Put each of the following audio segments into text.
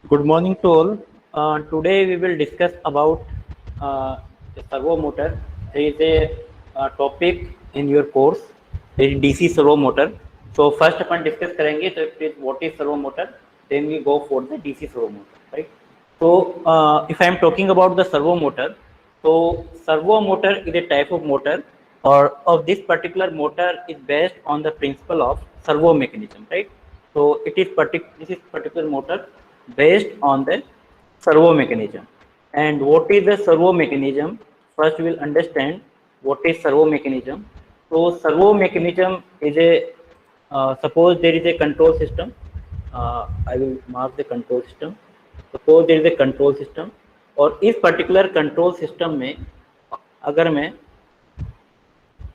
Good morning to all. Today we will discuss about the servo motor. There is a topic in your course, there is DC servo motor. So first upon discuss करेंगे तो it is what is servo motor. Then we go for the DC servo motor, right? So if I am talking about the servo motor, so servo motor is a type of motor, or of this particular motor is based on the principle of servo mechanism, right? So this is particular motor based on the servo mechanism. And what is the servo mechanism? First we will understand what is servo mechanism. So servo mechanism is a suppose there is a control system. I will mark the control system. Suppose there is a control system, और इस particular control system में अगर मैं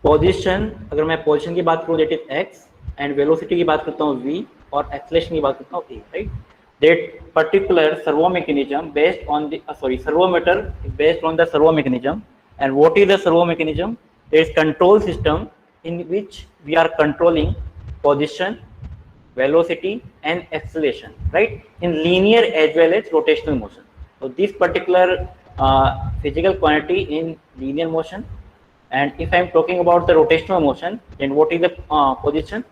position की बात करूँ that is x, and velocity की बात करता हूँ v, और एक्सेलरेशन की बात करता हूँ a, right? That particular servo mechanism based on the servomotor is based on the servo mechanism. And what is the servo mechanism? There is control system in which we are controlling position, velocity and acceleration, right, in linear as well as rotational motion. So this particular physical quantity in linear motion. And if I am talking about the rotational motion, then what is the position?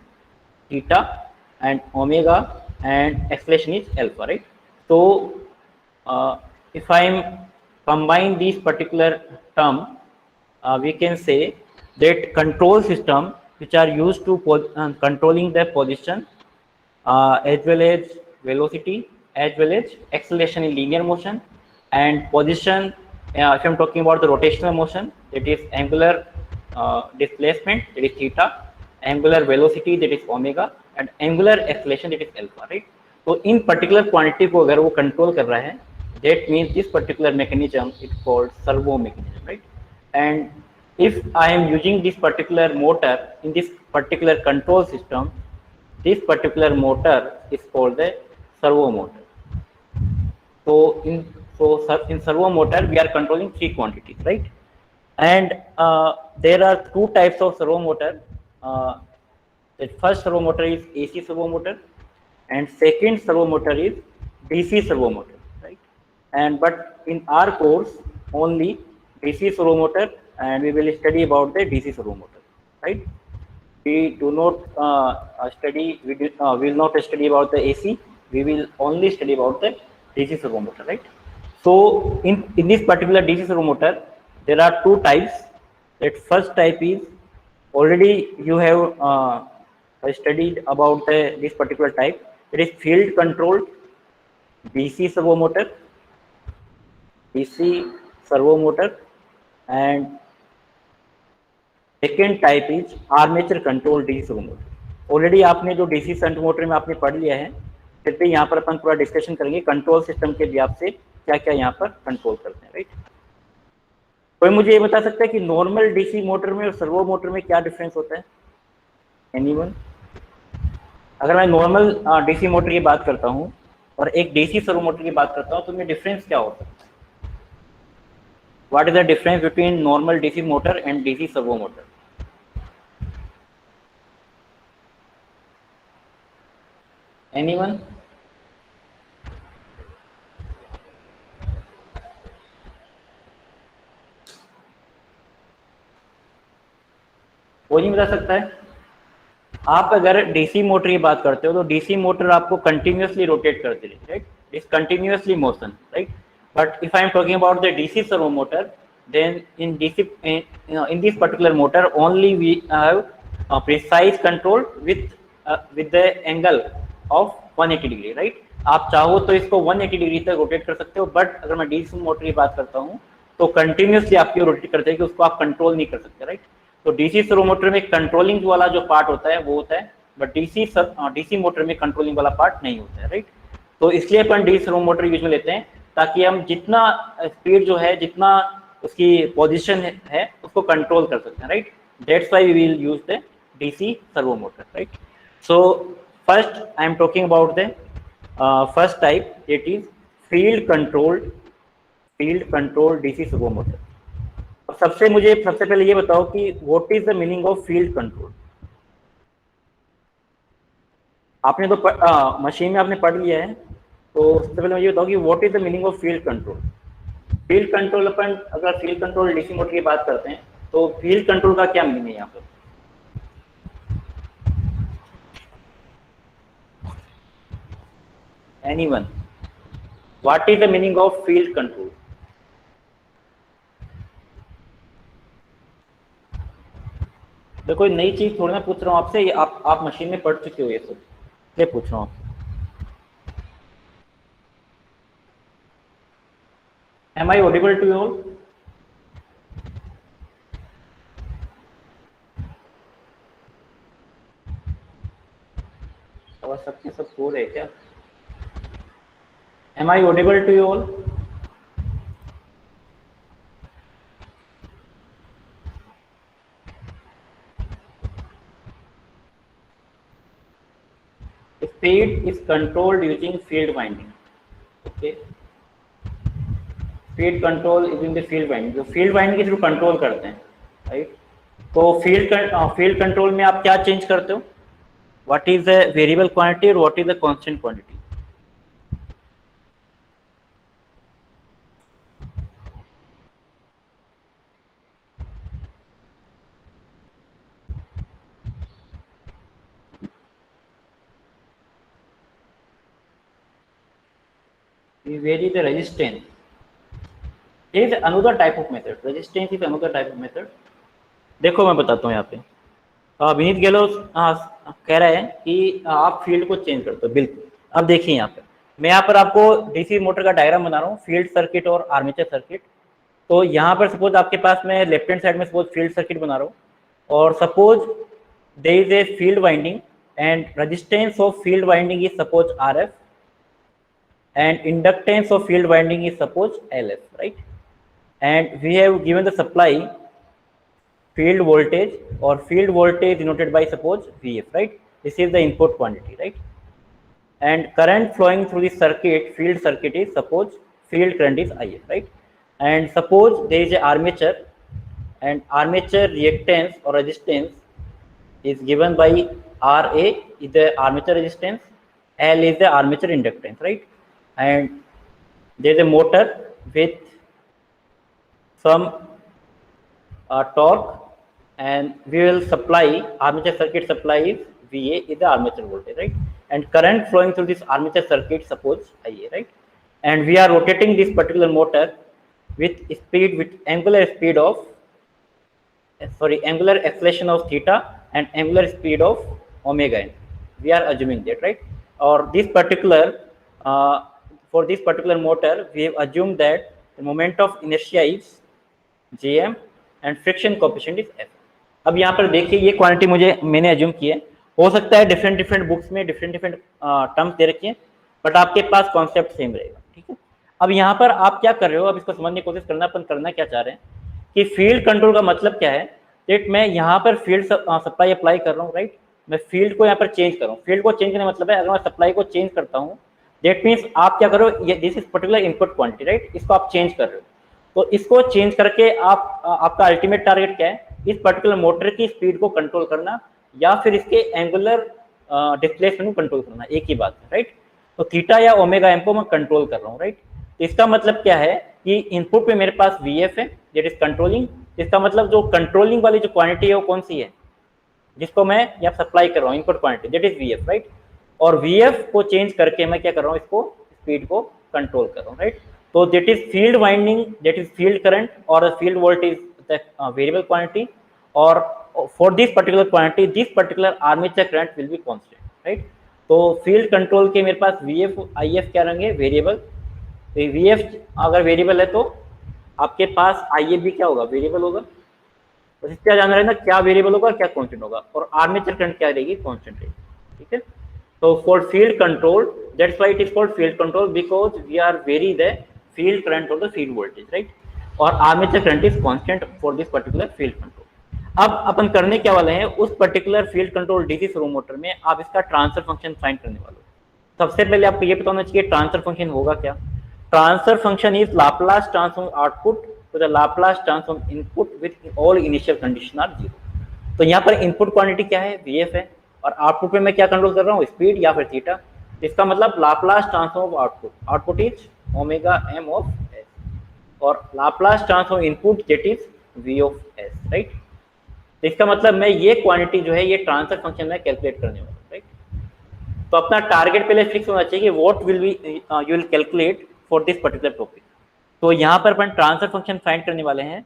Theta and omega, and acceleration is alpha, right? So if I am combine these particular term, we can say that control system which are used to controlling the position as well as velocity as well as acceleration in linear motion, and position, if I'm talking about the rotational motion, that is angular displacement, that is theta, angular velocity, that is omega, and angular acceleration, that is alpha, right? So in particular quantity को अगर वो control कर रहा है, that means this particular mechanism is called servo mechanism, right? And if I am using this particular motor in this particular control system, this particular motor is called the servo motor. So in servo motor we are controlling three quantities, right? And there are two types of servo motor. The first servo motor is AC servo motor, and second servo motor is DC servo motor, right? And but in our course only DC servo motor, and we will study about the DC servo motor, right? We do not will not study about the AC. We will only study about the DC servo motor, right? So in this particular DC servo motor, there are two types. That first type is already you have studied about this particular type. It is field controlled DC servo motor, and second type is armature control DC servo motor. Already आपने जो DC shunt motor में आपने पढ़ लिया है, फिर भी यहाँ पर अपन पूरा डिस्कशन करेंगे कंट्रोल सिस्टम के व्याप से क्या क्या यहाँ पर कंट्रोल करते हैं, राइट? कोई मुझे ये बता सकता है कि नॉर्मल डीसी मोटर में और सर्वो मोटर में क्या डिफरेंस होता है? एनीवन? अगर मैं नॉर्मल डीसी मोटर की बात करता हूँ और एक डीसी सर्वो मोटर की बात करता हूँ तो उनमें डिफरेंस क्या होता है? What is the difference between normal DC motor and DC servo motor? Anyone? कोई नहीं बता सकता है? आप अगर डीसी मोटर की बात करते हो तो डीसी मोटर आपको कंटिन्यूअसली रोटेट करती है, right? It's continuously motion, right? But if I am talking about the DC servo motor, then in this particular motor only we have a precise control with the angle of 180 degree, right? आप चाहो तो इसको 180 degree तक rotate कर सकते हो, but अगर मैं डीसी मोटर की बात करता हूँ तो कंटिन्यूअसली आपकी रोटेट करते हैं कि उसको आप कंट्रोल नहीं कर सकते, राइट? तो डीसी सर्वो मोटर में कंट्रोलिंग वाला जो पार्ट होता है वो होता है, बट डीसी मोटर में कंट्रोलिंग वाला पार्ट नहीं होता है, राइट? तो इसलिए अपन डीसी सर्वो मोटर यूज में लेते हैं ताकि हम जितना स्पीड जो है, जितना उसकी पोजीशन है उसको कंट्रोल कर सकते हैं, right? That's why we will use the DC servo motor, right? So first I am talking about the first type, it is field controlled DC servo motor. अब सबसे पहले ये बताओ कि what is the meaning of field control. आपने तो machine में आपने पढ़ लिया है, तो सबसे पहले मुझे बताओ कि what is the meaning of field control. Field control अपन अगर फील्ड कंट्रोल डीसी मोटर की बात करते हैं तो फील्ड कंट्रोल का क्या मीनिंग है यहाँ पर? Anyone, what is the meaning of field control? मैं कोई नई चीज थोड़ी ना पूछ रहा हूँ आपसे, ये आप मशीन में पढ़ चुके हो ये सब, ये पूछ रहा हूँ। Am I audible to you all? और सबके सब सो रहे क्या? Am I audible to you all? Speed is controlled using field winding. Okay. Speed control is in the field winding. जो field winding के थ्रू कंट्रोल करते हैं, राइट? तो फील्ड कंट्रोल में आप क्या चेंज करते हो? What is the variable quantity और what is the constant quantity? We vary the resistance. There is another type of method. Resistance is another type of method. देखो मैं बताता हूँ यहाँ पे। विनीत गहलोत कह रहे हैं कि आप फील्ड को चेंज करते हो। बिल्कुल। अब देखिए यहाँ पे मैं यहाँ पर आपको डीसी मोटर का डायग्राम बना रहा हूँ, फील्ड सर्किट और आर्मेचर सर्किट। तो यहाँ पर सपोज आपके पास मैं लेफ्ट हैंड साइड में सपोज फील्ड सर्किट बना रहा हूँ और suppose there is a field winding and resistance of field winding is suppose RF and inductance of field winding is suppose LF, right? And we have given the supply field voltage or field voltage denoted by suppose VF, right? This is the input quantity, right? And current flowing through the circuit, field circuit is suppose field current is IF, right? And suppose there is a armature and armature reactance or resistance is given by RA is the armature resistance, L is the armature inductance, right? And there is a motor with some torque and we will supply armature circuit supply is VA is the armature voltage, right? And current flowing through this armature circuit suppose IA, right? And we are rotating this particular motor with speed with angular speed of angular acceleration of theta and angular speed of omega n. We are assuming that, right? Or this particular for this particular motor, we have assumed that the moment of inertia is Jm and friction coefficient is F. अब यहाँ पर देखिए ये quantity मैंने assume की है, हो सकता है डिफरेंट बुक्स में डिफरेंट टर्म्स दे रखी हैं, बट आपके पास कॉन्सेप्ट सेम रहेगा, ठीक है? अब यहाँ पर आप क्या कर रहे हो, अब इसको समझने की कोशिश करना, अपन करना क्या चाह रहे हैं कि फील्ड कंट्रोल का मतलब क्या है? दैट मैं यहाँ पर फील्ड सप्लाई अप्लाई कर रहा हूँ, राइट? मैं फील्ड को यहाँ पर चेंज कर रहा हूँ। फील्ड को चेंज करने का मतलब है अगर मैं सप्लाई को चेंज करता हूँ, दैट मीन्स आप क्या करो, ये this is particular input quantity, right? इसको आप चेंज कर रहे हो, तो इसको चेंज करके आपका अल्टीमेट टारगेट क्या है? इस पर्टिकुलर मोटर की स्पीड को कंट्रोल करना या फिर इसके एंगुलर डिस्प्लेसमेंट को कंट्रोल करना, एक ही बात है, राइट? तो थीटा या ओमेगा एम को मैं कंट्रोल कर रहा हूँ, राइट? इसका मतलब क्या है कि इनपुट पे मेरे पास VF है, दैट इज कंट्रोलिंग। इसका मतलब जो कंट्रोलिंग वाली जो क्वांटिटी है वो कौन सी है, जिसको मैं यहाँ सप्लाई कर रहा हूँ, input quantity, that is VF, right? और VF को चेंज करके मैं क्या कर रहा हूँ, इसको स्पीड को कंट्रोल कर रहा हूँ, राइट? तो that is field winding, that is field current और field voltage the variable quantity, और for this particular quantity this particular armature current will be constant, right? तो फील्ड कंट्रोल के मेरे पास VF IF क्या रहेंगे, वेरिएबल। तो VF अगर variable है तो आपके पास IF भी क्या होगा, वेरिएबल होगा। तो क्या जान रहे हैं ना, क्या वेरिएबल होगा क्या कांस्टेंट होगा, और आर्मेचर करंट क्या रहेगी, कांस्टेंट रहेगी, ठीक है? So for field control, that's why it is called field control, because we are vary the field current or the field voltage, right? और armature current is constant for this particular field control. अब अपन करने क्या वाले हैं, उस particular field control DC servo motor में आप इसका ट्रांसफर फंक्शन फाइंड करने वाले हो। सबसे पहले आपको ये पता होना चाहिए ट्रांसफर फंक्शन होगा क्या। Transfer function is Laplace transform output to the Laplace transform input with all initial condition are 0। तो यहाँ पर इनपुट क्वांटिटी क्या है, VF है, और आउटपुट पे मैं क्या कंट्रोल कर रहा हूँ, स्पीड या फिर थीटा। इसका मतलब Laplace transform of output, output is omega M of S, और Laplace transform input that is V of S, right. तो इसका मतलब मैं ये क्वांटिटी जो है ये ट्रांसफर फंक्शन में कैलकुलेट करने वाला हूँ, राइट। तो अपना टारगेट पहले फिक्स होना चाहिए कि what will B you will calculate for this particular topic. तो यहाँ पर अपन ट्रांसफर फंक्शन फाइंड करने वाले हैं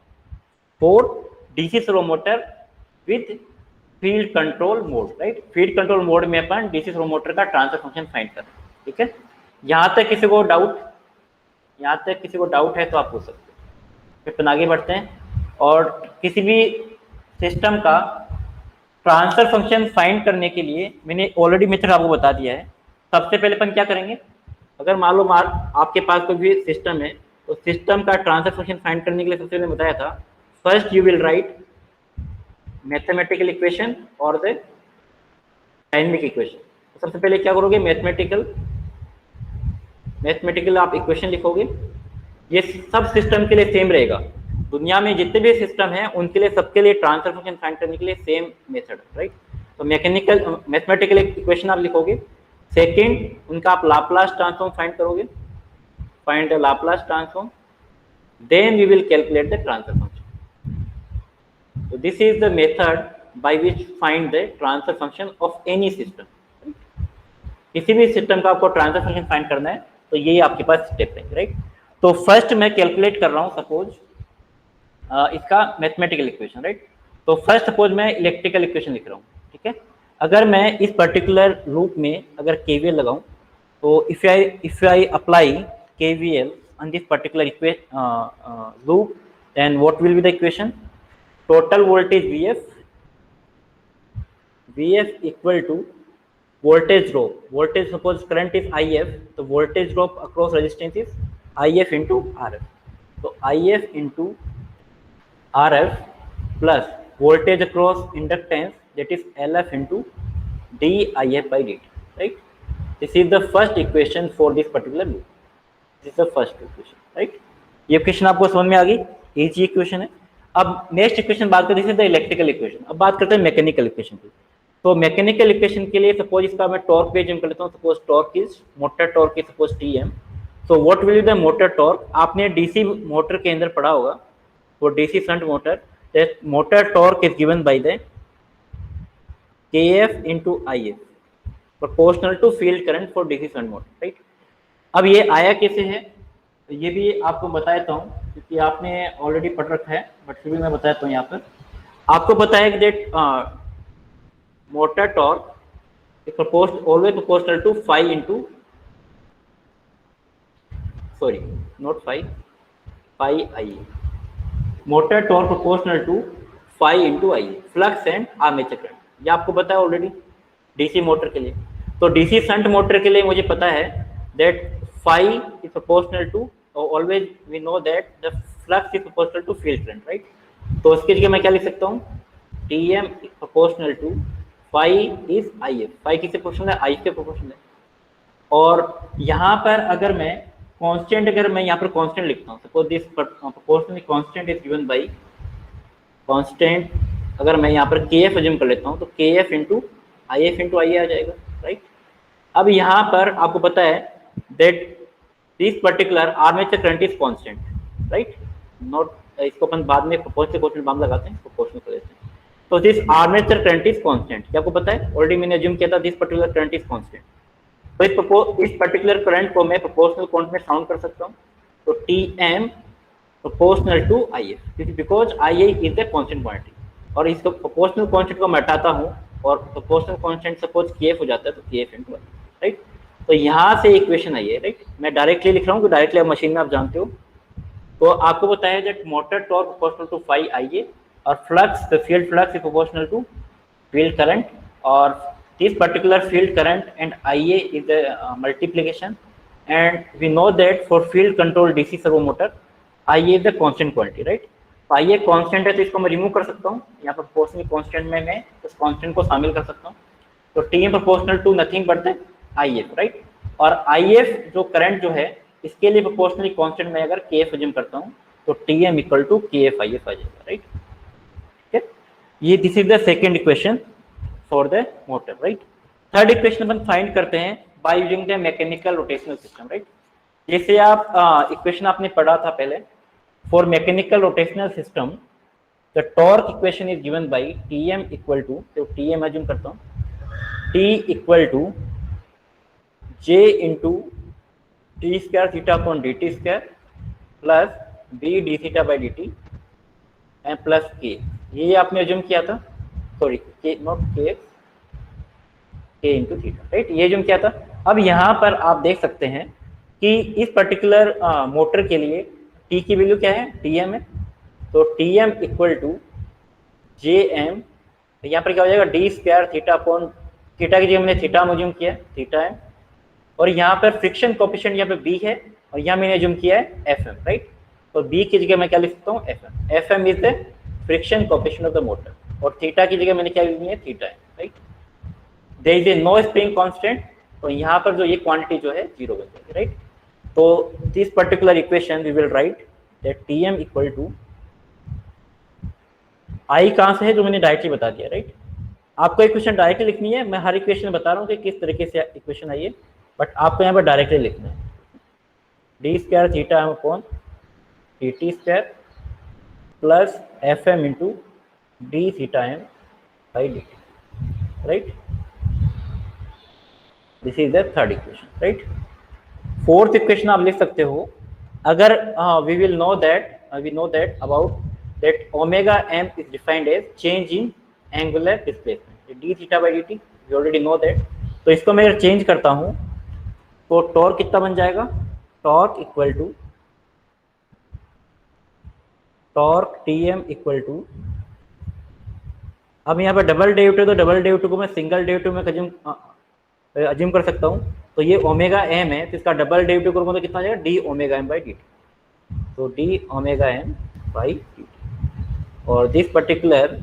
for DC servo motor with field control mode, right. Field control mode में अपन डीसी सर्वो मोटर का ट्रांसफर फंक्शन फाइंड कर रहे हैं, ठीक है। यहाँ तक किसी को डाउट, यहाँ तक किसी को डाउट है तो आप पूछ सकते हैं। फिर अपन आगे बढ़ते हैं, और किसी भी सिस्टम का ट्रांसफर फंक्शन फाइंड करने के लिए मैंने ऑलरेडी मेथड आपको बता दिया है। सबसे पहले अपन क्या करेंगे, अगर मान लो आपके पास कोई भी सिस्टम है, तो सिस्टम का ट्रांसफर फंक्शन फाइंड करने के लिए सबसे पहले बताया था, first you will write mathematical equation और द डायनेमिक इक्वेशन। सबसे पहले क्या करोगे, मैथमेटिकल आप इक्वेशन लिखोगे। ये सब सिस्टम के लिए सेम रहेगा, दुनिया में जितने भी सिस्टम हैं उनके लिए सबके लिए ट्रांसफर फंक्शन फाइंड करने के लिए सेम मेथड, राइट। तो मैथमेटिकल इक्वेशन आप लिखोगे। सेकंड, उनका आप लाप्लास ट्रांसफॉर्म फाइंड करोगे, find the Laplace transform, then we will calculate the transfer function. So this is the method by which find the transfer function of any system. किसी भी system का आपको transfer function find करना है तो यही आपके पास स्टेप है, राइट। तो फर्स्ट मैं कैलकुलेट कर रहा हूँ सपोज इसका मैथमेटिकल इक्वेशन, राइट। तो फर्स्ट सपोज मैं इलेक्ट्रिकल इक्वेशन लिख रहा हूँ, ठीक है। अगर मैं इस पर्टिकुलर लूप में अगर केवीएल लगाऊं, तो if I apply KVL on this particular loop, then what will be the equation, total voltage Vf equal to voltage drop, voltage suppose current is If, so voltage drop across resistance is If into Rf, so If into Rf plus voltage across inductance that is Lf into dIf by dt, right. This is the first equation for this particular loop, this is the first equation, right। ये equation आपको समझ में आ गई, easy equation है। अब next equation बात करते हैं इलेक्ट्रिकल इक्वेशन। अब बात करते हैं मैकेनिकल इक्वेशन की। तो मैकेनिकल इक्वेशन के लिए सपोज इसका मैं टॉर्क पे जम कर लेता हूँ, suppose torque is motor torque is suppose Tm। So what will be the motor torque, आपने डीसी मोटर के अंदर पढ़ा होगा, वो DC shunt motor, that motor torque is given by the Kf into If proportional to field current for DC shunt motor, right. अब ये आया कैसे है, ये भी आपको बताता हूँ क्योंकि आपने ऑलरेडी पढ़ रखा है, बट फिर भी मैं बताता हूँ। यहाँ पर आपको पता है कि that motor torque is always proportional to phi into, sorry not phi I, motor torque proportional to phi into I, flux and armature current, ये आपको पता है ऑलरेडी डीसी मोटर के लिए। तो डीसी शंट मोटर के लिए मुझे पता है that phi is proportional to, always we know that the flux is proportional to field current, right। तो उसके लिए मैं क्या लिख सकता हूँ, Tm is proportional to phi is If, phi किससे प्रोपोर्शनल है, I से प्रोपोर्शनल है। और यहाँ पर अगर मैं कांस्टेंट, अगर मैं यहाँ पर कांस्टेंट लिखता हूँ, suppose this proportional constant is given bye constant, अगर मैं यहाँ पर Kf अज्यूम कर लेता हूँ तो Kf into If into Ia आ जाएगा, राइट। अब यहाँ पर आपको पता है that this particular armature current is constant, right. Not, इसको अपन बाद में प्रोपोर्शनल कांस्टेंट बाम लगाते हैं, प्रोपोर्शनल कर लेते हैं। तो this armature current is constant, क्या आपको पता है, ऑलरेडी मैंने अज्यूम किया था this particular current is constant. तो इस पर्टिकुलर करंट को मैं प्रोपोर्शनल क्वांटिटी में साउंड कर सकता हूँ, तो Tm proportional to If, because Ia is the constant quantity, और इसको प्रोपोर्शनल कांस्टेंट को मैं हटाता हूँ और प्रोपोर्शनल कांस्टेंट सपोज Kf हो जाता है, तो Kf इंटू I, राइट। तो यहाँ से इक्वेशन आई है, राइट। मैं डायरेक्टली लिख रहा हूँ, डायरेक्टली आप मशीन में आप जानते हो। तो आपको बताया that motor torque proportional to phi Ia, और flux, the field flux is proportional to field current, और this particular field current and Ia is the multiplication, and we know that for field control DC servo motor Ia is the constant quantity, right. तो Ia कांस्टेंट है तो इसको मैं remove कर सकता हूँ, यहाँ पर प्रोपोर्शनल कांस्टेंट में मैं उस कांस्टेंट को शामिल कर सकता हूँ। तो Tm proportional to nothing but the If, right. और If जो करंट जो है इसके लिए प्रोपोर्शनली कांस्टेंट में अगर Kf अज्यूम करता हूँ तो Tm equal to Kf If आ जाएगा, राइट। ठीक है, ये this is the second equation for the motor, right. Third equation अपन फाइंड करते हैं by using the mechanical rotational system, right. जैसे आप इक्वेशन आपने पढ़ा था पहले, for mechanical rotational system the torque equation is given by Tm equal to, तो Tm अज्यूम करता हूँ, T equal to J into T square theta upon D T square plus B D theta by D T and plus K, ये आपने assume किया था, sorry के not के, के इंटू थीटा, राइट, ये अज्यूम किया था। अब यहाँ पर आप देख सकते हैं कि इस पर्टिकुलर मोटर के लिए टी की वैल्यू क्या है, टी एम है, तो T M equal to J M, यहाँ पर क्या हो जाएगा, D square theta upon, theta की जगह हमने थीटा अज्यूम किया, थीटा एम, और यहाँ पर फ्रिक्शन कोएफिशिएंट यहाँ पे बी है, और यहाँ मैंने अज्यूम किया है एफ एम, राइट। तो बी की जगह मैं क्या लिख सकता हूँ, F M, F M is the friction coefficient of the motor, और थीटा की जगह मैंने क्या लिखी है, थीटा है, right. There is a no spring constant, तो यहाँ पर जो ये क्वांटिटी जो है जीरो बन जाएगी, राइट। तो this particular equation we will write that T M equal to, I कहाँ से है जो मैंने डायरेक्टली बता दिया, राइट। आपको इक्वेशन डायरेक्टली लिखनी है, मैं हर इक्वेशन में बता रहा हूँ कि किस तरीके से इक्वेशन आई है, बट आपको यहाँ पर डायरेक्टली लिखना है, D square theta M upon D T square plus F M into D theta M by D T, right. This is the third equation, right. Fourth equation आप लिख सकते हो, अगर we will know that, we know that about that omega M is defined as change in angular displacement D theta by D T, we already know that. तो इसको मैं change करता हूँ तो टॉर्क कितना बन जाएगा, torque equal to, torque T M equal to, अब यहाँ पर डबल डेरिवेटिव, तो डबल डेरिवेटिव को मैं सिंगल डेरिवेटिव में अज्यूम कर सकता हूँ, तो ये ओमेगा एम है, तो इसका डबल डेरिवेटिव करूँगा तो कितना आ जाएगा, D omega M by D T, तो D omega M by D T, और this particular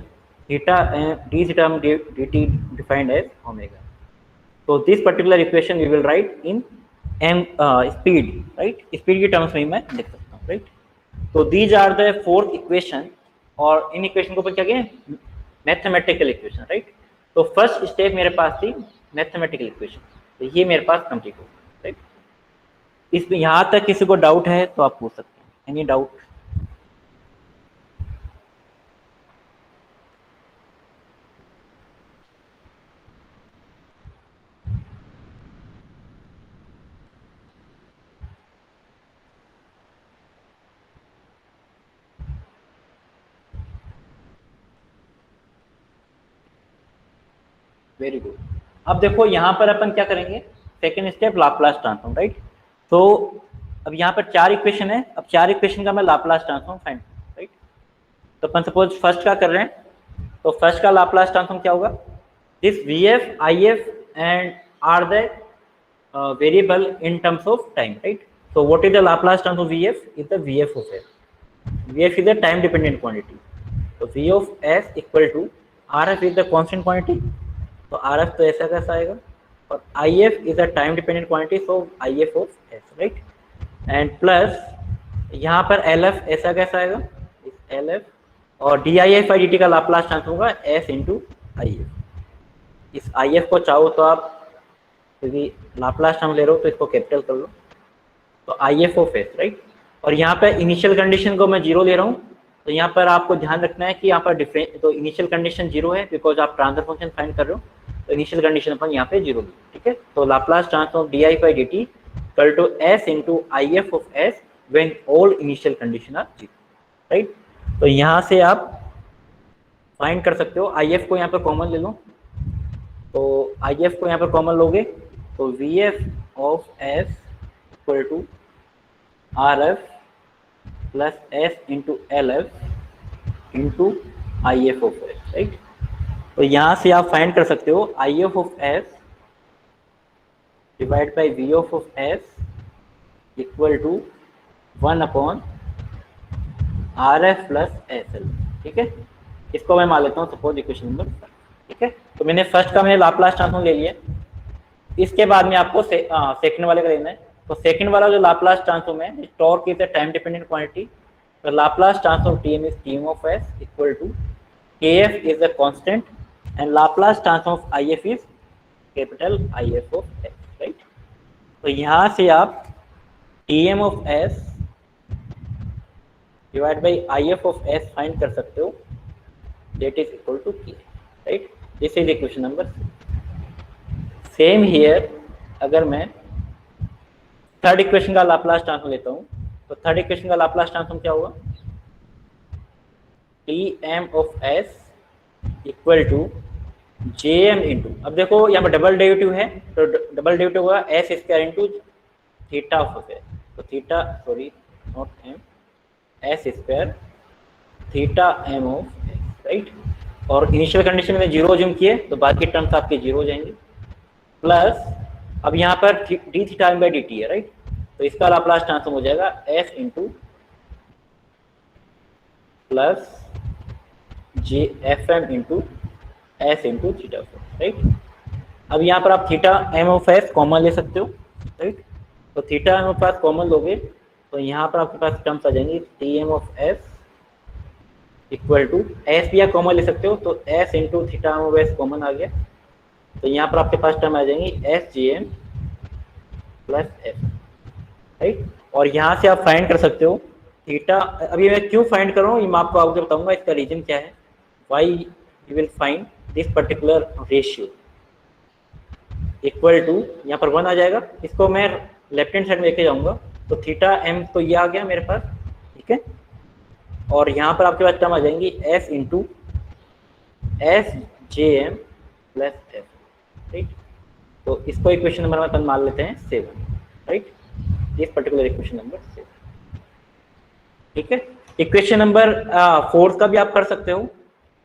theta D theta D T defined as omega. तो this particular equation we will write in M speed, right, speed की terms में मैं लिख सकता हूँ, right. तो these are the fourth equation, और इन इक्वेशन को ऊपर क्या कहें, मैथमेटिकल इक्वेशन, राइट। तो फर्स्ट स्टेप मेरे पास थी मैथमेटिकल इक्वेशन, तो ये मेरे पास कंप्लीट हो गया, राइट। इसमें यहाँ तक किसी को डाउट है तो आप पूछ सकते हैं, एनी डाउट? Very good. अब देखो यहाँ पर अपन क्या करेंगे, second step Laplace transform, right. तो अब यहाँ पर चार इक्वेशन है, अब चार इक्वेशन का मैं लाप्लास ट्रांसफॉर्म फाइंड, राइट। तो अपन सपोज फर्स्ट का कर रहे हैं, तो फर्स्ट का लाप्लास ट्रांसफॉर्म क्या होगा, this V F I F and are the variable in terms of time, right. so what is the Laplace transform of vf, is the vf of s, vf is a time dependent quantity, so v of s equal to rf is the constant quantity, तो rf तो ऐसा कैसा आएगा, और if is a time dependent quantity, so if of s, right, and plus यहाँ पर lf ऐसा कैसा आएगा, इस lf, और dif by dt का लाप्लास ट्रांसफॉर्म होगा s इंटू if, इस if को चाहो तो आप, क्योंकि लाप्लास ट्रांसफॉर्म ले रहे हो तो इसको कैपिटल कर लो, तो if of s, राइट। और यहाँ पे इनिशियल कंडीशन को मैं जीरो ले रहा हूँ, तो यहाँ पर आपको ध्यान रखना है कि यहाँ पर डिफरेंस, तो इनिशियल कंडीशन जीरो है बिकॉज आप ट्रांसफर फंक्शन फाइंड कर रहे हो, तो इनिशियल कंडीशन अपन यहाँ पे जीरो ली, ठीक है। तो Laplace transform D I by D T equal to S into I F of S when all initial condition are zero, right. तो यहाँ से आप फाइंड कर सकते हो, आई एफ को यहाँ पर कॉमन ले लो, तो आई एफ को यहाँ पर कॉमन लोगे तो V F of S equal to R F plus S into L F into I F of S, right. तो यहाँ से आप फाइंड कर सकते हो I F of S divide by V F of S equal to 1 upon R F plus S L, ठीक है। इसको मैं मान लेता हूँ सपोज इक्वेशन नंबर 5, ठीक है। तो मैंने फर्स्ट का मैंने लाप्लास ट्रांसफॉर्म ले लिया, इसके बाद में आपको सेकंड वाले का लेना है। तो सेकंड वाला जो लाप्लास ट्रांसफॉर्म है, torque is a time dependent quantity, तो Laplace transform TM is TM of S equal to KF is a constant and Laplace transform of IF is capital IF of S, right. तो यहाँ से आप T M of S divide by I F of S find कर सकते हो, that is equal to k, right? This is equation number 6. Same here अगर मैं third equation का लाप्लास ट्रांसफॉर्म लेता हूँ, तो थर्ड इक्वेशन का लाप्लास ट्रांसफॉर्म क्या होगा? T M of S equal to J M into, अब देखो यहाँ पर डबल डेरिवेटिव है, तो डबल डेरिवेटिव होगा S square into theta of S, तो theta sorry not M, S square theta M of S, right? और इनिशियल कंडीशन में जीरो ज्यूम किए तो बाकी टर्म्स आपके जीरो हो जाएंगे, प्लस अब यहाँ पर D theta by D T है, राइट? तो इसका लाप्लास ट्रांसफॉर्म हो जाएगा S into plus J F M into S into theta, right? अब यहाँ पर आप theta M of S common ले सकते हो, राइट? तो theta M of S common लोगे तो यहाँ पर आपके पास टर्म्स आ जाएंगी T M of S equal to S भी आप कॉमन ले सकते हो, तो S into theta M of S common आ गया, तो यहाँ पर आपके पास टर्म आ जाएंगी S J M plus F, right? और यहाँ से आप फाइंड कर सकते हो थीटा, अभी मैं क्यों फाइंड कर रहा हूँ ये मैं आपको आगे बताऊंगा, इसका रीजन क्या है, why you will find this particular ratio equal to, यहाँ पर 1 आ जाएगा, इसको मैं लेफ्ट हैंड साइड में लेके जाऊंगा, तो थीटा एम तो ये आ गया मेरे पास, ठीक है? और यहाँ पर आपके पास टर्म आ जाएंगी S into S J M plus F, right? तो इसको इक्वेशन नंबर अपन मान लेते हैं 7, right? This particular equation number 7, ठीक है? इक्वेशन नंबर 4 का भी आप कर सकते हो,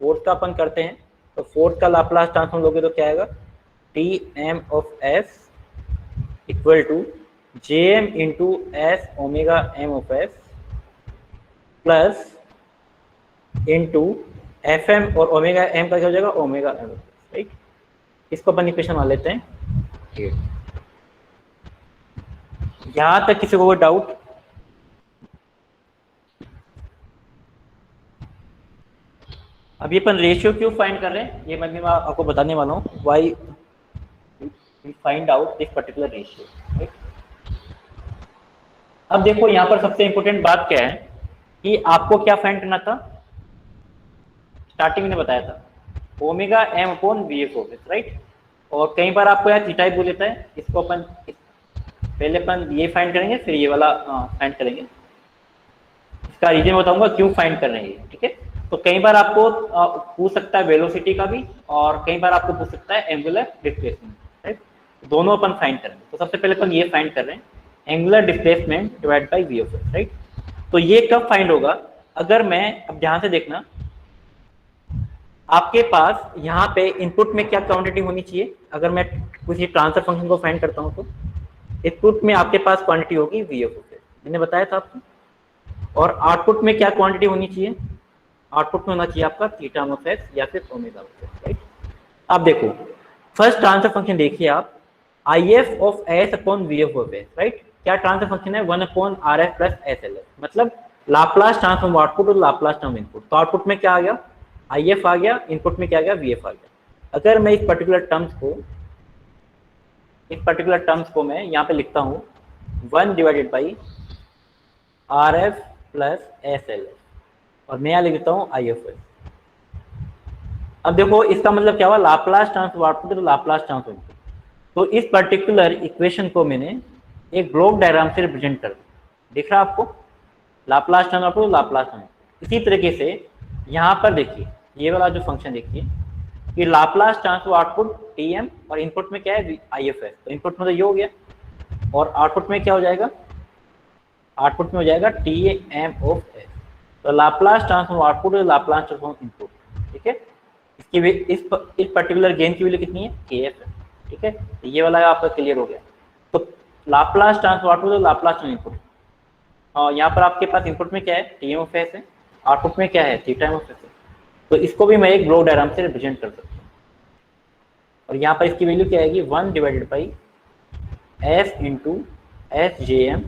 4 का अपन करते हैं, तो 4 का लाप्लास ट्रांसफॉर्म लोगे तो क्या आएगा, T M of S equal to J M into S omega M of S plus into F M, और ओमेगा एम का क्या हो जाएगा, ओमेगा एम, राइट? इसको अपन इक्वेशन मान लेते हैं 8। यहां तक किसी को कोई डाउट? अब ये अपन रेशियो क्यों फाइंड कर रहे हैं ये मैं आपको बताने वाला हूँ, why we find out this particular ratio, right? अब देखो यहाँ पर सबसे इंपॉर्टेंट बात क्या है कि आपको क्या फाइंड करना था, स्टार्टिंग में बताया था omega M upon V F of S, right? और कई बार आपको यहाँ थीटा ही बोल देता है, इसको अपन पहले अपन ये फाइंड करेंगे फिर ये वाला फाइंड करेंगे, इसका रीजन बताऊंगा क्यों फाइंड कर रहे हैं, ठीक है? तो कई बार आपको पूछ सकता है वेलोसिटी का भी, और कई बार आपको पूछ सकता है एंगुलर डिस्प्लेसमेंट, राइट? दोनों अपन फाइंड करेंगे, तो सबसे पहले अपन ये फाइंड कर रहे हैं angular displacement divide by V of S, right? तो ये कब फाइंड होगा, अगर मैं, अब ध्यान से देखना, आपके पास यहाँ पे इनपुट में क्या क्वांटिटी होनी चाहिए, अगर मैं किसी ट्रांसफर फंक्शन को फाइंड करता हूँ तो इनपुट में आपके पास क्वांटिटी होगी वी ऑफ एस, मैंने बताया था आपको, और आउटपुट में क्या क्वांटिटी होनी चाहिए, आउटपुट में होना चाहिए आपका थीटा ऑफ एस या फिर ओमेगा ऑफ एस, राइट? अब देखो फर्स्ट ट्रांसफर फंक्शन देखिए आप, आई F of S upon V F of S, right? क्या ट्रांसफर फंक्शन है, 1 upon R F plus S L F, मतलब लाप्लास ट्रांसफॉर्म आउटपुट और लाप्लास ट्रांसफॉर्म इनपुट, तो output में क्या आ गया, आई एफ आ गया, इनपुट में क्या आ गया, वी एफ आ गया। अगर मैं इस पर्टिकुलर टर्म्स को मैं यहाँ पे लिखता हूँ 1 divided by are F plus S L F, और मैं यहाँ लिख देता हूँ आई एफ एस। अब देखो इसका मतलब क्या हुआ, लाप्लास ट्रांसफॉर्म आउटपुट तो लाप्लास ट्रांसफॉर्म इनपुट, तो इस पर्टिकुलर इक्वेशन को मैंने एक ब्लॉक डायग्राम से रिप्रेजेंट कर दिख रहा है आपको, Laplace transform output Laplace transform. इसी तरीके से यहाँ पर देखिए ये वाला जो फंक्शन देखिए कि Laplace transform output T M और इनपुट में क्या है आई एफ एस, तो इनपुट में तो ये हो गया, और आउटपुट में क्या हो जाएगा, आउटपुट में हो जाएगा टी एम ऑफ एस, तो लाप्लास ट्रांसफॉर्म आउटपुट और लाप्लास ट्रांसफॉर्म इनपुट, ठीक है? इसकी इस पर्टिकुलर गेन की वैल्यू कितनी है, के एफ है, ठीक है? तो ये वाला आपका क्लियर हो गया। तो लाप्लास ट्रांसफॉर्म आउटपुट और लाप्लास ट्रांसफॉर्म इनपुट, और यहाँ पर आपके पास इनपुट में क्या है, टी एम ऑफ एस है, आउटपुट में क्या है, थीटा एम ऑफ एस है, तो इसको भी मैं एक ब्लॉक डायग्राम से रिप्रेजेंट कर सकता हूँ, और यहाँ पर इसकी वैल्यू क्या आएगी, 1 divided by S into S J M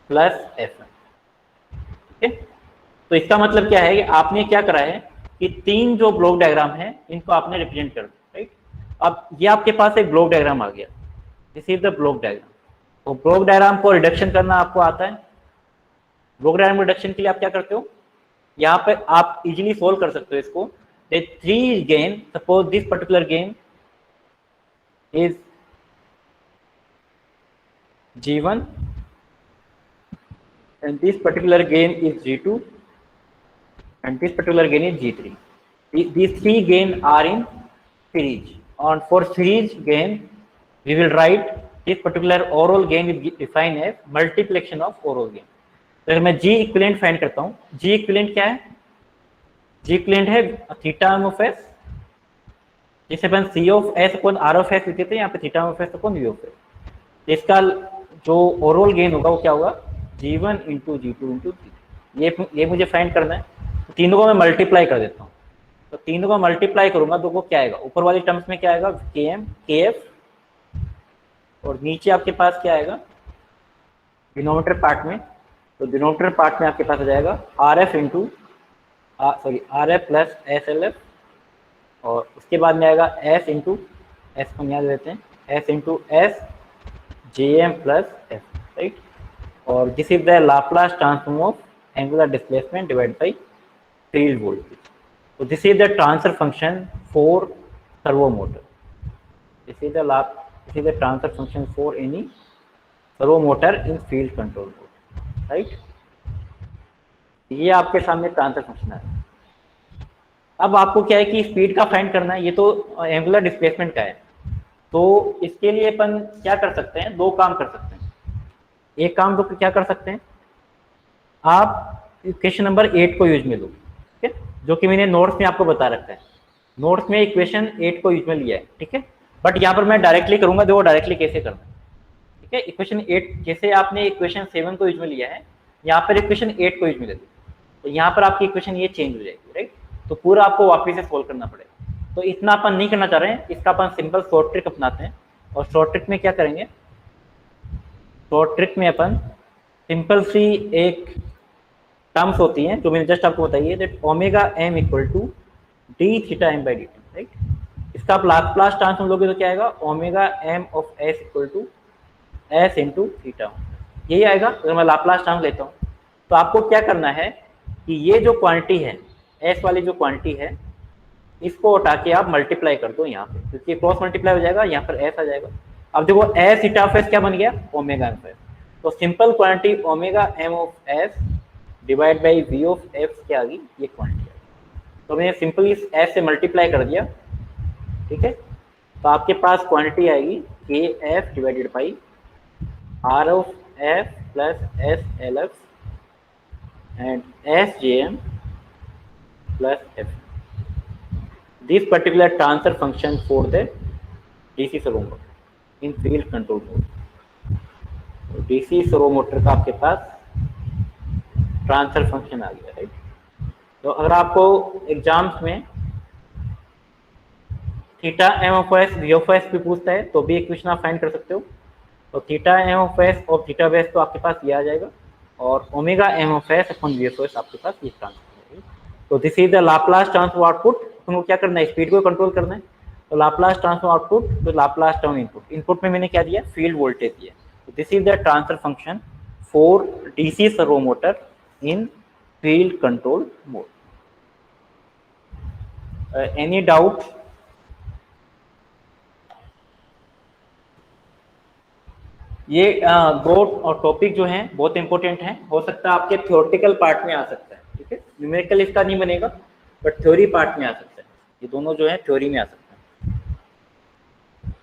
plus F M, ठीक है? तो इसका मतलब क्या है कि आपने क्या करा है कि 3 जो ब्लॉक डायग्राम है इनको आपने रिप्रेजेंट कर दिया, राइट? अब ये आपके पास एक ब्लॉक डायग्राम आ गया, this is the block diagram. तो ब्लॉक डायग्राम को रिडक्शन करना आपको आता है। ब्लॉक डायग्राम रिडक्शन के लिए आप क्या करते हो, यहाँ पे आप इजीली सोल्व कर सकते हो इसको। Three gain, suppose this particular gain is G1 and this particular gain is G2 and this particular gain is G3. These three gain are in series. On for series gain, we will write this particular oral gain is defined as multiplication of oral gain. तो अगर मैं G equivalent find करता हूँ, G equivalent क्या है? G equivalent है theta M of S, जिसे अपन C of S upon R of S लिखते थे, यहाँ पे theta of S upon V of S. इसका जो ओवरऑल गेन होगा वो क्या होगा, G1 into G2 into G3। ये मुझे फाइंड करना है। तो तीनों को मैं मल्टीप्लाई कर देता हूँ। तो तीनों को मल्टीप्लाई करूंगा तो वो क्या आएगा, ऊपर वाली टर्म्स में क्या आएगा, KM KF, और नीचे आपके पास क्या आएगा डिनोमिनेटर पार्ट में। तो डिनोमिनेटर पार्ट में आपके पास आ जाएगा RF into RF plus SLF, और उसके बाद में आएगा S इंटू S को याद देते हैं, S into S JM plus F, right. और this is the Laplace transform of angular displacement divide by field voltage. तो this is the transfer function for servo motor. This is the transfer function for any servo motor in field control mode, right. ये आपके सामने transfer function है। अब आपको क्या है कि स्पीड का फाइंड करना है, ये तो एंगुलर डिस्प्लेसमेंट का है। तो इसके लिए अपन क्या कर सकते हैं, दो काम कर सकते हैं। एक काम तो क्या कर सकते हैं, आप इक्वेशन नंबर 8 को यूज में लो, ठीक है, जो कि मैंने नोट्स में आपको बता रखा है। नोट्स में इक्वेशन 8 को यूज में लिया है, ठीक है। बट यहाँ पर मैं डायरेक्टली करूंगा, देखो डायरेक्टली कैसे करना है, ठीक है। इक्वेशन 8 जैसे आपने इक्वेशन 7 को यूज में लिया है, यहाँ पर इक्वेशन 8 को यूज में ले लो, तो यहाँ पर आपकी इक्वेशन ये चेंज हो जाएगी, राइट। तो पूरा आपको वापस से सोल्व करना पड़ेगा। तो इतना अपन नहीं करना चाह रहे हैं, इसका अपन सिंपल शॉर्ट ट्रिक अपनाते हैं। और शॉर्ट ट्रिक में क्या करेंगे, शॉर्ट ट्रिक में अपन सिंपल सी एक टर्म्स होती हैं जो मैंने जस्ट आपको बताइए, that omega M equal to D theta M by D T, right. इसका आप लाप्लास ट्रांसफॉर्म लोगे तो क्या आएगा, omega M of S equal to S into theta, यही आएगा। अगर मैं लाप्लास ट्रांसफॉर्म लेता हूँ तो आपको क्या करना है कि ये जो क्वांटिटी है, एस वाली जो क्वांटिटी है, इसको हटा के आप मल्टीप्लाई कर दो यहाँ पे, क्योंकि क्रॉस मल्टीप्लाई हो जाएगा, यहाँ पर एस आ जाएगा। अब देखो एस थीटा ऑफ एस क्या बन गया, ओमेगा एम ऑफ एस। तो simple quantity omega M of S divide by V of F क्या आ गई, ये क्वांटिटी। तो मैंने सिंपली इस एस से मल्टीप्लाई कर दिया, ठीक है। तो आपके पास क्वांटिटी आएगी K F divided by R of F plus S L F and S J M plus F. This particular transfer function for the DC servo motor in field control mode। तो DC servo motor का आपके पास transfer function आ गया, right. तो अगर आपको exams में theta M of S V of S भी पूछता है तो भी इक्वेशन आप फाइंड कर सकते हो। तो थीटा एम ऑफ एस और थीटा बेस तो आपके पास ये आ जाएगा, और omega M of S upon V of S आपके पास ये ट्रांसफर है। तो this is the Laplace transform output. तुमको क्या करना है, स्पीड को कंट्रोल करना है। तो लाप्लास ट्रांसफॉर्म आउटपुट तो लाप्लास ट्रांसफॉर्म इनपुट, इनपुट में मैंने क्या दिया, फील्ड वोल्टेज दिया। तो this is the transfer function for DC servo motor in field control mode. Any doubt? ये दो और टॉपिक जो हैं बहुत इंपॉर्टेंट हैं, हो सकता है आपके थ्योरेटिकल पार्ट में आ सकता है, ठीक है। न्यूमेरिकल इसका नहीं बनेगा, बट थ्योरी पार्ट में आ सकता है। ये दोनों जो है थ्योरी में आ सकता है।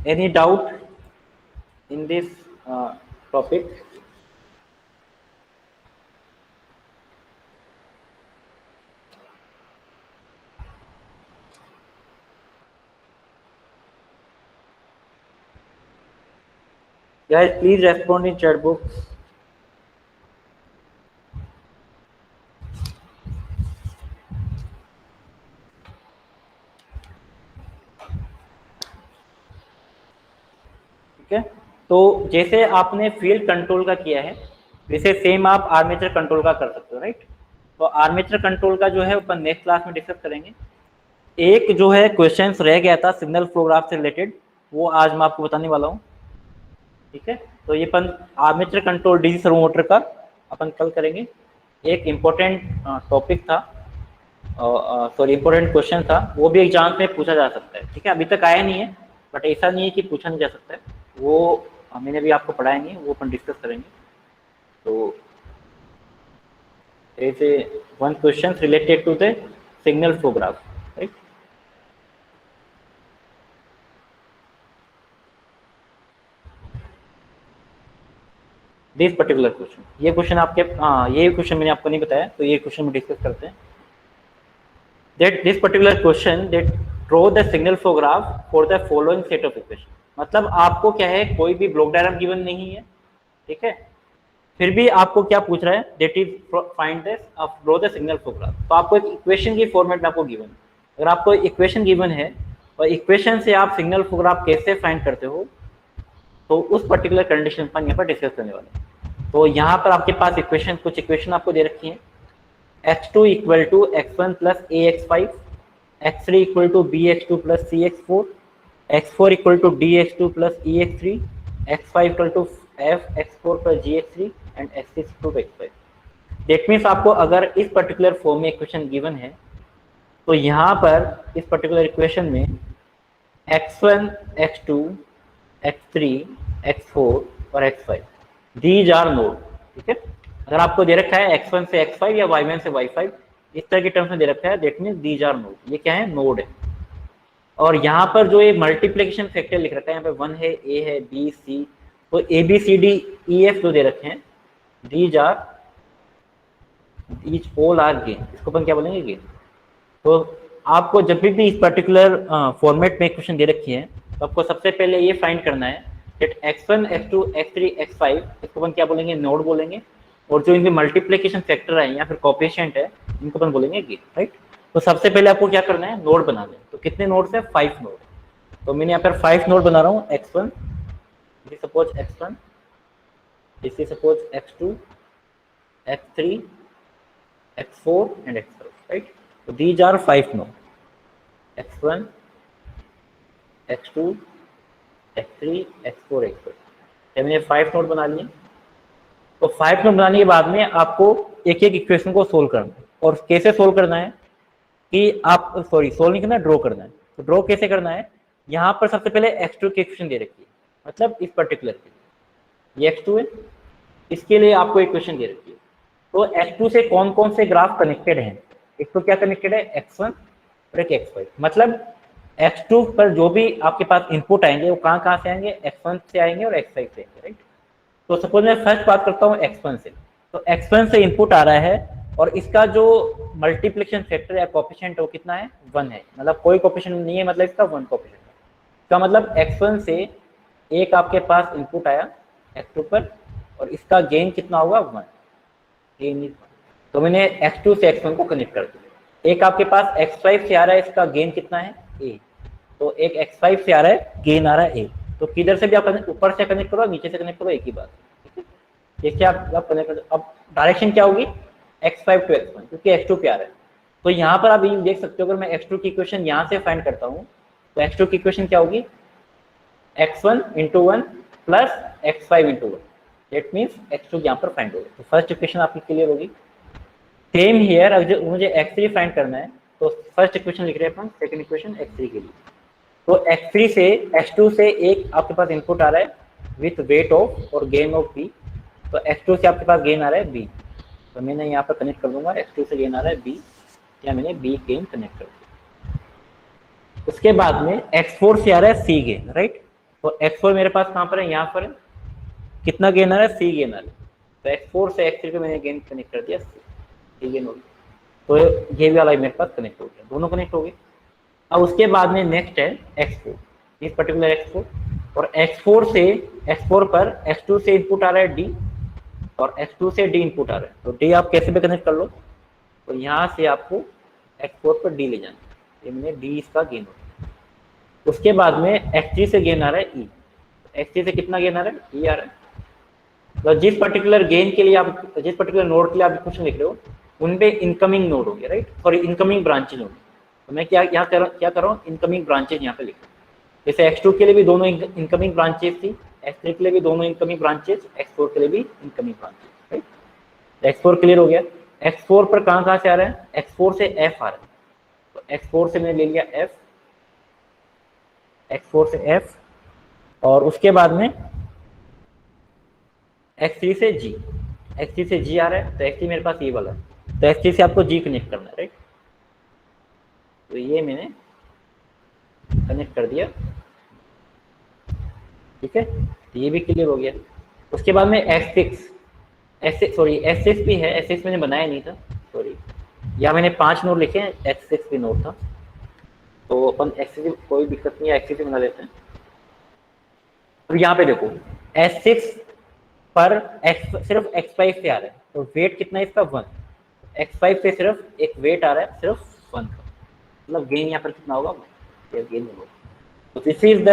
Any doubt in this topic? Guys, please respond in chat box. ठीक है, तो जैसे आपने फील्ड कंट्रोल का किया है, वैसे सेम आप आर्मेचर कंट्रोल का कर सकते हो, राइट। तो आर्मेचर कंट्रोल का जो है अपन नेक्स्ट क्लास में डिस्कस करेंगे। एक जो है क्वेश्चंस रह गया था सिग्नल फ्लो ग्राफ से रिलेटेड, वो आज मैं आपको बताने वाला हूँ, ठीक है। तो ये अपन armature control DC servo motor का अपन कल करेंगे। एक इम्पोर्टेंट टॉपिक था, सॉरी इम्पोर्टेंट क्वेश्चन था, वो भी एग्जाम में पूछा जा सकता है, ठीक है। अभी तक आया नहीं है, बट ऐसा नहीं है कि पूछा नहीं जा सकता है, वो मैंने भी आपको पढ़ाया नहीं है, वो अपन डिस्कस करेंगे। तो is a one question related to the signal flow graph, right. This particular question, ये क्वेश्चन आपके, हाँ ये क्वेश्चन मैंने आपको नहीं बताया, तो ये क्वेश्चन में डिस्कस करते हैं। That this particular question that draw the signal flow graph for the following set of equation। मतलब आपको क्या है, कोई भी ब्लॉक डायग्राम गिवन नहीं है, ठीक है, फिर भी आपको क्या पूछ रहा है, that is find the draw the signal flow graph। तो आपको एक इक्वेशन की फॉर्मेट में आपको गिवन, अगर आपको इक्वेशन गिवन है और इक्वेशन से आप सिग्नल फ्लो ग्राफ कैसे फाइंड करते हो, तो उस पर्टिकुलर कंडीशन पर यहाँ पर डिस्कस करने वाले हैं। तो यहाँ पर आपके पास इक्वेशन, कुछ इक्वेशन आपको दे रखी है, x2 equal to x1 plus ax5, x3 equal to bx2 plus cx4, x4 equal to dx2 plus ex3, x5 equal to fx4 plus gx3 and x6 equal to x5। That means आपको अगर इस particular form में equation given है, तो यहाँ पर इस particular equation में x1, x2, x3, x4 और x5 दीज आर नोड, ठीक है। अगर आपको दे रखा है x1 से x5 या y1 से y5 इस तरह के टर्म्स में दे रखा है, that means these are node, ये क्या है, नोड है। और यहाँ पर जो ये मल्टीप्लिकेशन फैक्टर लिख रखा है, यहाँ पे 1 है, a है, b, c, तो a b c d e f जो दे रखे हैं, these are, each all are gain, इसको अपन क्या बोलेंगे, गेन। तो आपको जब भी इस पर्टिकुलर फॉर्मेट में क्वेश्चन दे रखी है, तो आपको सबसे पहले ये फाइंड करना है कि x1, x2, x3, x5 इसको अपन क्या बोलेंगे, नोड बोलेंगे, और जो इनके मल्टीप्लिकेशन फैक्टर है या फिर कोएफिशिएंट है, इनको अपन बोलेंगे गेन, राइट। तो सबसे पहले आपको क्या करना है, नोड बना लें। तो कितने नोड्स है, 5 नोड। तो मैंने यहाँ पर 5 नोड बना रहा हूँ, x1, suppose x1, this is suppose x2, x3, x4 and x5, right. तो these are 5 node, x1, x2, x3, x4, x5। मैंने 5 नोड बना लिए। तो 5 नोड बनाने के बाद में आपको एक एक इक्वेशन को सोल्व करना है, और कैसे सोल्व करना है कि आप, सॉरी सोल्व नहीं करना, ड्रॉ करना है। तो ड्रॉ कैसे करना है, यहाँ पर सबसे पहले x2 की इक्वेशन दे रखी है, मतलब इस पर्टिकुलर के लिए ये x2 है, इसके लिए आपको इक्वेशन दे रखी है। तो x2 से कौन कौन से ग्राफ कनेक्टेड हैं, एक तो क्या कनेक्टेड है, x1 और एक x5। मतलब x2 पर जो भी आपके पास इनपुट आएंगे वो कहाँ से आएंगे, x1 से आएंगे और x5 से आएंगे, राइट। तो सपोज मैं फर्स्ट बात करता हूँ x1 से, तो x1 से इनपुट आ रहा है और इसका जो मल्टीप्लिकेशन फैक्टर या कोएफिशिएंट है वो कितना है, 1 है। मतलब कोई कोएफिशिएंट नहीं है, मतलब इसका 1 कोएफिशिएंट है। इसका मतलब x1 से एक आपके पास इनपुट आया x2 पर, और इसका गेन कितना होगा, 1, गेन इज 1। तो मैंने x2 से x1 को कनेक्ट कर दिया। एक आपके पास x5 से आ रहा है, इसका गेन कितना है, a। तो एक x5 से आ रहा है, गेन आ रहा है a। तो किधर से भी आप ऊपर से कनेक्ट करो, नीचे से कनेक्ट करो, एक ही बात, ठीक है। देखिए आप कनेक्ट करो, अब डायरेक्शन क्या होगी, x5 टू x1, क्योंकि x2 पे आ रहा है। तो यहाँ पर आप ये देख सकते हो, अगर मैं x2 की इक्वेशन यहाँ से फाइंड करता हूँ, तो x2 की इक्वेशन क्या होगी, x1 into 1 plus x5 into 1, that means x2 यहाँ पर फाइंड होगा। तो फर्स्ट इक्वेशन आपकी क्लियर होगी। सेम हियर, अगर मुझे x3 फाइंड करना है, तो फर्स्ट इक्वेशन लिख रहे हैं अपन, सेकंड इक्वेशन x3 के लिए। तो x3 से x2 से एक आपके पास इनपुट आ रहा है विथ वेट ऑफ और गेन ऑफ b। तो x2 से आपके पास गेन आ रहा है b, तो मैंने यहाँ पर कनेक्ट कर दूंगा, x2 से गेन आ रहा है b, या मैंने b गेन कनेक्ट कर दिया। उसके बाद में x4 से आ रहा है c गेन, राइट। तो x4 मेरे पास कहाँ पर है, यहाँ पर है, कितना गेन आ रहा है, c गेन आ रहा है। तो x4 से x3 को मैंने गेन कनेक्ट कर दिया, c गेन हो गया। तो ये भी वाला मेरे पास कनेक्ट हो गया, दोनों कनेक्ट हो गए। अब उसके बाद में नेक्स्ट है x4, इस पर्टिकुलर x4, और x4 पर x2 से इनपुट आ रहा है d, और x2 से d इनपुट आ रहा है। तो d आप कैसे भी कनेक्ट कर लो, तो यहाँ से आपको x4 पर d ले जाना है, ये मैंने d इसका गेन हो गया। उसके बाद में x3 से गेन आ रहा है e, x3 से कितना गेन आ रहा है, e आ रहा है। तो जिस पर्टिकुलर गेन के लिए आप, जिस पर्टिकुलर नोड के लिए आप क्वेश्चन लिख रहे हो, उनपे इनकमिंग नोड होंगे, राइट, सॉरी इनकमिंग ब्रांचेज होंगे। तो मैं क्या कर रहा हूँ, इनकमिंग ब्रांचेज यहाँ पे लिख रहा हूँ। जैसे x2 के लिए भी दोनों इनकमिंग ब्रांचेस थी, x3 के लिए भी दोनों इनकमिंग ब्रांचेस, x4 के लिए भी incoming branches, right. x4 clear हो गया। x4 पर कहाँ से आ रहा है, x4 से f आ रहा है, तो x4 से मैंने ले लिया f, x4 से f, और उसके बाद में x3 से g, x3 से g आ रहा है, तो x3 मेरे पास ये वाला है, तो x3 से आपको g कनेक्ट करना है, राइट। तो ये मैंने कनेक्ट कर दिया, ठीक है, ये भी क्लियर हो गया। उसके बाद में S6 भी है, S6 मैंने बनाया नहीं था, सॉरी, या मैंने 5 नोड लिखे हैं, S6 भी नोड था, तो अपन S6 कोई दिक्कत नहीं है, S6 बना लेते हैं। अब यहाँ पे देखो S6 पर सिर्फ X5 से आ रहा है, तो वेट कितना है इसका 1, X5 से सिर्फ एक वेट आ रहा है सिर्फ 1 का, मतलब गेन यहाँ पर कितना होगा, गेन होगा। तो this is the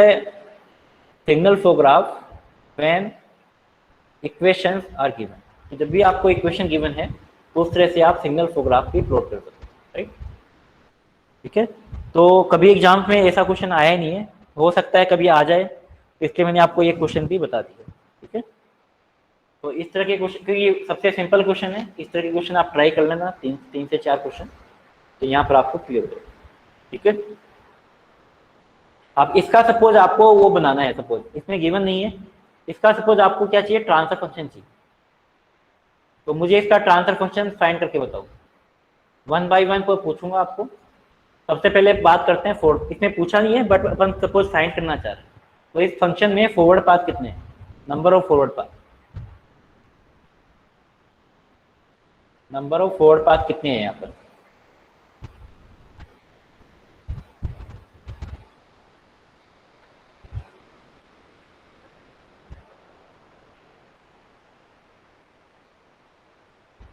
signal flow graph when equations are given. तो जब भी आपको इक्वेशन गिवन है तो उस तरह से आप सिग्नल फ्लो ग्राफ की प्लॉट कर सकते हैं, राइट, ठीक है। तो कभी एग्जाम में ऐसा क्वेश्चन आया ही नहीं है, हो सकता है कभी आ जाए, इसलिए मैंने आपको ये क्वेश्चन भी बता दिया, ठीक है। तो इस तरह के क्वेश्चन, क्योंकि सबसे सिंपल क्वेश्चन है, इस तरह के क्वेश्चन आप ट्राई कर लेना, 3 से 4 क्वेश्चन, तो यहाँ पर आपको क्लियर हो जाएगा, ठीक है। अब इसका सपोज आपको वो बनाना है, सपोज इसमें गिवन नहीं है, इसका सपोज आपको क्या चाहिए, ट्रांसफर फंक्शन चाहिए, तो मुझे इसका ट्रांसफर फंक्शन फाइंड करके बताओ। 1 बाय 1 को पूछूंगा आपको। सबसे पहले बात करते हैं फॉरवर्ड, इसमें पूछा नहीं है बट अपन सपोज फाइंड करना चाह रहे हैं, तो इस फंक्शन में फॉरवर्ड पाथ कितने हैं, number of forward path, number of forward path कितने हैं यहाँ पर,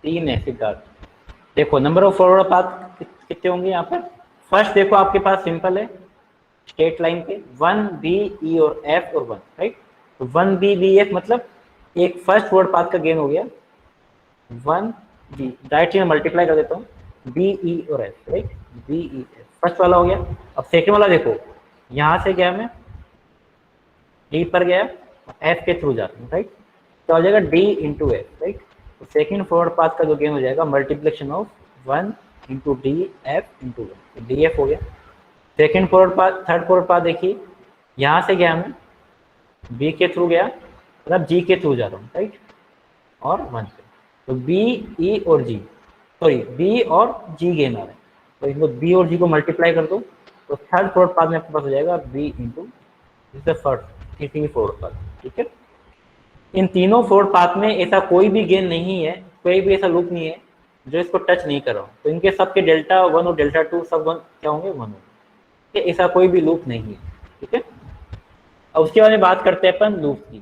तीन है सिद्धार्थ। देखो नंबर ऑफ फॉरवर्ड पाथ कितने होंगे यहाँ पर, फर्स्ट देखो आपके पास सिंपल है, स्ट्रेट लाइन पे 1 B E और F और 1, राइट। तो 1 B B F मतलब एक फर्स्ट फॉरवर्ड पाथ का गेन हो गया 1 B, डायरेक्टली मैं मल्टीप्लाई कर देता हूँ, B E और F, right, B E F first वाला हो गया। अब सेकंड वाला देखो, यहाँ से गया मैं D पर गया, F के थ्रू जाता हूँ, राइट, तो हो जाएगा D इंटू F, राइट। तो सेकेंड फॉरवर्ड पाथ का जो गेन हो जाएगा multiplication of 1 into D F into 1, D F हो गया। Second forward path, third forward path देखिए, यहाँ से गया मैं बी के थ्रू गया, मतलब जी के थ्रू जा रहा हूँ, राइट, और 1 से, तो बी ई और जी, सॉरी बी और जी गेन आ रहे हैं, तो इनको बी और जी को मल्टीप्लाई कर दो, तो थर्ड फॉरवर्ड पाथ में आपके पास हो जाएगा B into first forward path, ठीक है। इन तीनों फॉरवर्ड पाथ में ऐसा कोई भी गेन नहीं है, कोई भी ऐसा लूप नहीं है जो इसको टच नहीं कर रहा हूँ, तो इनके सबके डेल्टा 1 और डेल्टा 2 सब 1 क्या होंगे, 1 होंगे, ऐसा कोई भी लूप नहीं है, ठीक है। अब उसके बारे में बात करते हैं अपन लूप की।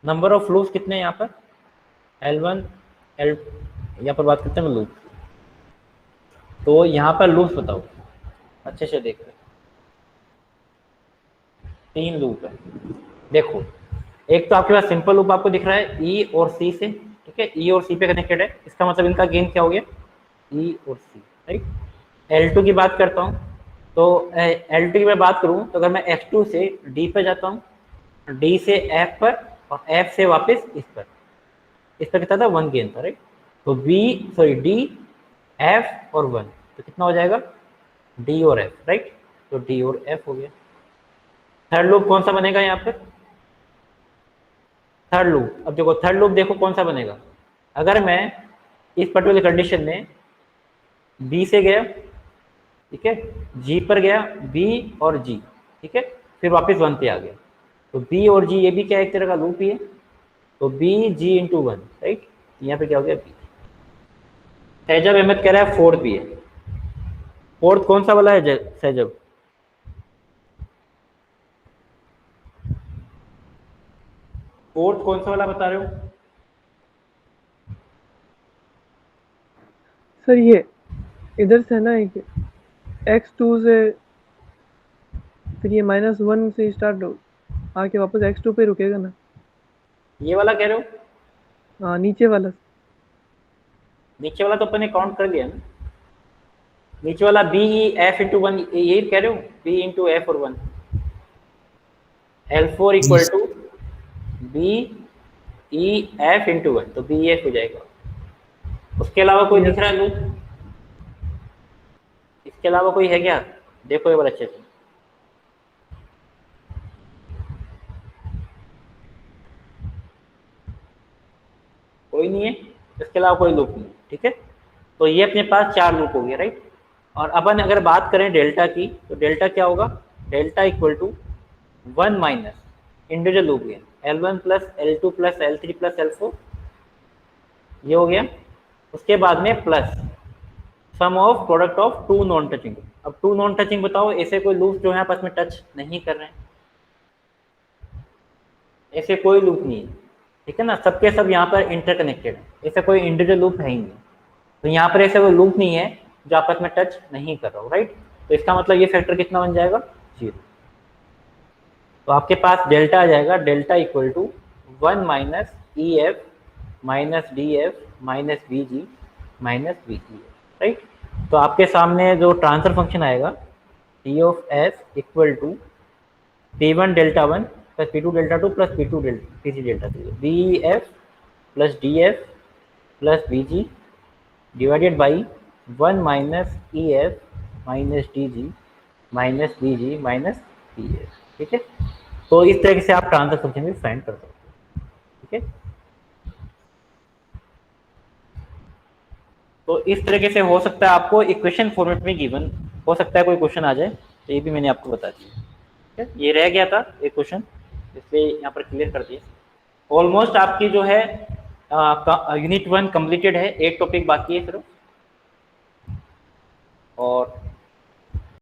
नंबर ऑफ लूप्स कितने हैं यहाँ पर, L1 L, यहाँ पर बात करते हैं लूप, तो यहाँ पर लूप्स बताओ, अच्छे से देख रहे, 3 लूप है। देखो एक तो आपके पास सिंपल लूप आपको दिख रहा है ई और सी से, ठीक है, ई और सी पे कनेक्टेड है, इसका मतलब इनका गेन क्या हो गया, ई और सी, राइट। L2 की बात करता हूँ, तो L2 की मैं बात करूँ तो अगर मैं F2 से D पे जाता हूँ, D से F पर और F से वापस इस पर कितना था, 1 गेन था, राइट। तो D F और 1, तो कितना हो जाएगा, D और F, राइट, तो D और F हो गया। थर्ड लूप कौन सा बनेगा यहाँ पर, थर्ड लूप, अब देखो थर्ड लूप देखो कौन सा बनेगा, अगर मैं इस पर्टिकुलर कंडीशन में बी से गया, ठीक है, जी पर गया, बी और जी, ठीक है, फिर वापस 1 पे आ गया, तो बी और जी ये भी क्या एक तरह का लूप ही है, तो बी जी इंटू 1, राइट, यहाँ पे क्या हो गया बी। सहजब अहमद कह रहा है फोर्थ भी है, फोर्थ कौन सा वाला है सहजब, फोर्थ कौन सा वाला बता रहे हो, सर ये इधर से ना एक x2 से फिर ये -1 से स्टार्ट हो आके वापस x2 पे रुकेगा ना, ये वाला कह रहे हो, हाँ नीचे वाला। नीचे वाला तो अपने काउंट कर लिया ना, नीचे वाला बी ई एफ इंटू 1, यही कह रहे हो, बी इंटू एफ और 1, L4 equal to B E F into one, तो बी एफ हो जाएगा। उसके अलावा कोई दिख रहा है लूप? इसके अलावा कोई है क्या? देखो एक बार अच्छे से। कोई नहीं है, इसके अलावा कोई लूप नहीं, ठीक है। तो ये अपने पास 4 लूप हो गया, राइट। और अपन अगर बात करें डेल्टा की, तो डेल्टा क्या होगा? Delta equal to 1 minus individual loop gain L1 plus L2 plus L3 plus L4, ये हो गया। उसके बाद में plus sum of product of two non touching. अब टू नॉन टचिंग बताओ, ऐसे कोई लूप जो है आपस में टच नहीं कर रहे हैं, ऐसे कोई लूप नहीं है, ठीक है ना, सबके सब यहाँ पर इंटरकनेक्टेड है, ऐसा कोई इंडिविजुअल लूप है ही नहीं। तो यहाँ पर ऐसा कोई लूप नहीं है जो आपस में टच नहीं कर रहा हो, राइट। तो इसका मतलब ये फैक्टर कितना बन जाएगा? 0। तो आपके पास डेल्टा आ जाएगा, delta equal to 1 minus E F minus D F minus V G minus V E, right. तो आपके सामने जो ट्रांसफर फंक्शन आएगा T of S equal to P one delta one plus P two delta two plus P two delta P C delta three, B F plus D F plus B G divided by 1 minus E F minus D G minus B ji minus P F, ठीक है। तो इस तरीके से आप transfer function भी find कर सकते हो, ठीक है। तो इस तरीके से हो सकता है आपको इक्वेशन फॉर्मेट में गिवन, हो सकता है कोई क्वेश्चन आ जाए, तो ये भी मैंने आपको बता दिया, ठीक है। ये रह गया था एक क्वेश्चन, इसलिए यहाँ पर क्लियर कर दिए। ऑलमोस्ट आपकी जो है यूनिट 1 कंप्लीटेड है, एक टॉपिक बाकी है सिर्फ, और